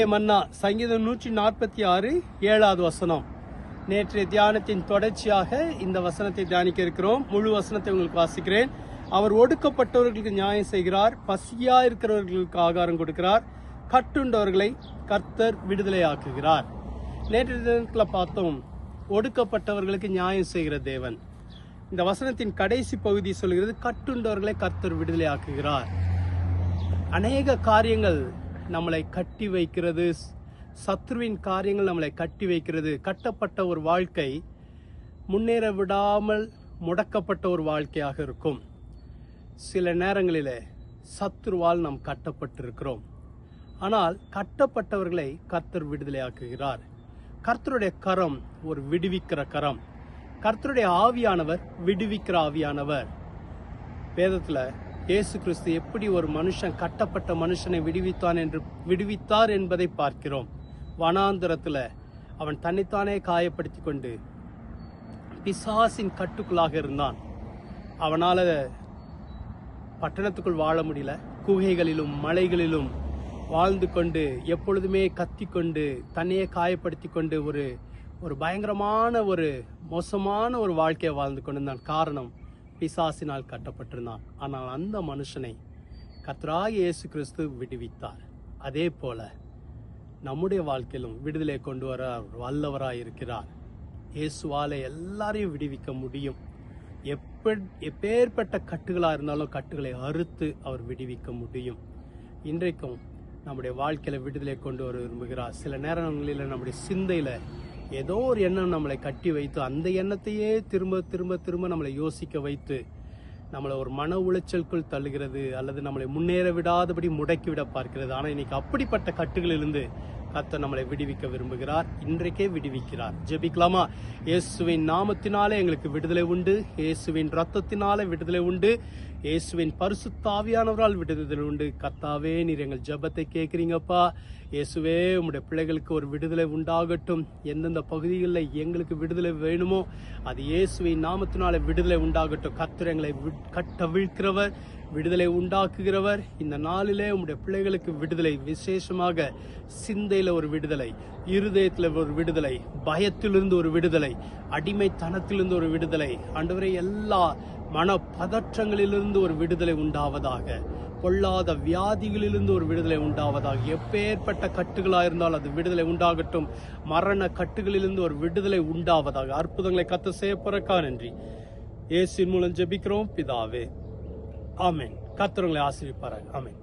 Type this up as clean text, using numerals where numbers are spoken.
இன்றைய மன்னா சங்கீதம் 146 7வது வசனம். நேற்றைய தியானத்தின் தொடர்ச்சியாக இந்த வசனத்தை தியானிக்க இருக்கிறோம். முழு வசனத்தை உங்களுக்கு வாசிக்கிறேன். அவர் ஒடுக்கப்பட்டவர்களுக்கு நியாயம் செய்கிறார், பசியா இருக்கிறவர்களுக்கு ஆகாரம் கொடுக்கிறார், கட்டுண்டவர்களை கர்த்தர் விடுதலை ஆக்குகிறார். நேற்றைய தினத்தில் பார்த்தோம், ஒடுக்கப்பட்டவர்களுக்கு நியாயம் செய்கிற தேவன். இந்த வசனத்தின் கடைசி பகுதி சொல்கிறது, கட்டுண்டவர்களை கர்த்தர் விடுதலை ஆக்குகிறார். அநேக காரியங்கள் நம்மளை கட்டி வைக்கிறது, சத்ருவின் காரியங்கள் நம்மளை கட்டி வைக்கிறது. கட்டப்பட்ட ஒரு வாழ்க்கை முன்னேற விடாமல் முடக்கப்பட்ட ஒரு வாழ்க்கையாக இருக்கும். சில நேரங்களில் சத்ருவால் நாம் கட்டப்பட்டிருக்கிறோம். ஆனால் கட்டப்பட்டவர்களை கர்த்தர் விடுதலையாக்குகிறார். கர்த்தருடைய கரம் ஒரு விடுவிக்கிற கரம். கர்த்தருடைய ஆவியானவர் விடுவிக்கிற ஆவியானவர். வேதத்தில் இயேசு கிறிஸ்து எப்படி ஒரு மனுஷன், கட்டப்பட்ட மனுஷனை விடுவித்தார் என்பதை பார்க்கிறோம். வனாந்தரத்தில் அவன் தன்னைத்தானே காயப்படுத்தி கொண்டு பிசாசின் கட்டுக்குள்ளாக இருந்தான். அவனால் பட்டணத்துக்குள் வாழ முடியல. குகைகளிலும் மலைகளிலும் வாழ்ந்து கொண்டு எப்பொழுதுமே கத்தி கொண்டு தன்னையே காயப்படுத்தி கொண்டு ஒரு பயங்கரமான ஒரு மோசமான ஒரு வாழ்க்கையை வாழ்ந்து கொண்டிருந்தான். காரணம், பிசாசினால் கட்டப்பட்டிருந்தான். ஆனால் அந்த மனுஷனை கர்த்தராகிய இயேசு கிறிஸ்து விடுவித்தார். அதே போல நம்முடைய வாழ்க்கையிலும் விடுதலை கொண்டு வர வல்லவராய் இருக்கிறார். இயேசுவால எல்லாரையும் விடுவிக்க முடியும். எப்பேற்பட்ட கட்டுகளாக இருந்தாலும் கட்டுகளை அறுத்து அவர் விடுவிக்க முடியும். இன்றைக்கும் நம்முடைய வாழ்க்கையில விடுதலை கொண்டு வர விரும்புகிறார். சில நேரங்களில் நம்முடைய சிந்தையில ஏதோ ஒரு எண்ணம் நம்மளை கட்டி வைத்து அந்த எண்ணத்தையே திரும்ப திரும்ப திரும்ப நம்மளை யோசிக்க வைத்து நம்மளை ஒரு மன உளைச்சலுக்குள் தள்ளுகிறது, அல்லது நம்மளை முன்னேற விடாதபடி முடக்கி விட பார்க்கிறது. ஆனால் இன்னைக்கு அப்படிப்பட்ட கட்டுகளிலிருந்து கர்த்தர் நம்மளை விடுவிக்க விரும்புகிறார். இன்றைக்கே விடுவிக்கிறார். ஜெபிக்கலாமா? இயேசுவின் நாமத்தினாலே எங்களுக்கு விடுதலை உண்டு. இயேசுவின் ரத்தத்தினாலே விடுதலை உண்டு. இயேசுவின் பரிசுத்த ஆவியானவரால் விடுதலை உண்டு. கர்த்தாவே, நீர் எங்கள் ஜெபத்தை கேட்கிறீங்கப்பா. இயேசுவே, உம்முடைய பிள்ளைகளுக்கு ஒரு விடுதலை உண்டாகட்டும். எந்தெந்த பகுதிகளில் எங்களுக்கு விடுதலை வேணுமோ அது இயேசுவின் நாமத்தினால விடுதலை உண்டாகட்டும். கர்த்தர் எங்களை கட்டவிழ்க்கிறவர், விடுதலை உண்டாக்குகிறவர். இந்த நாளிலே உம்முடைய பிள்ளைகளுக்கு விடுதலை, விசேஷமாக சிந்தையில ஒரு விடுதலை, இருதயத்தில் ஒரு விடுதலை, பயத்திலிருந்து ஒரு விடுதலை, அடிமைத்தனத்திலிருந்து ஒரு விடுதலை, ஆண்டவரே எல்லா மன பதற்றங்களிலிருந்து ஒரு விடுதலை உண்டாவதாக, கொள்ளாத வியாதிகளிலிருந்து ஒரு விடுதலை உண்டாவதாக. எப்பேற்பட்ட கட்டுகளாக இருந்தால் அது விடுதலை உண்டாகட்டும். மரண கட்டுகளிலிருந்து ஒரு விடுதலை உண்டாவதாக. அற்புதங்களை கர்த்தர் செய்யப்போறக்கா நன்றி. இயேசுவின் மூலம் ஜெபிக்கிறோம் பிதாவே, ஆமென். கர்த்தர் உங்களை ஆசீர்வதிப்பாராக. ஆமென்.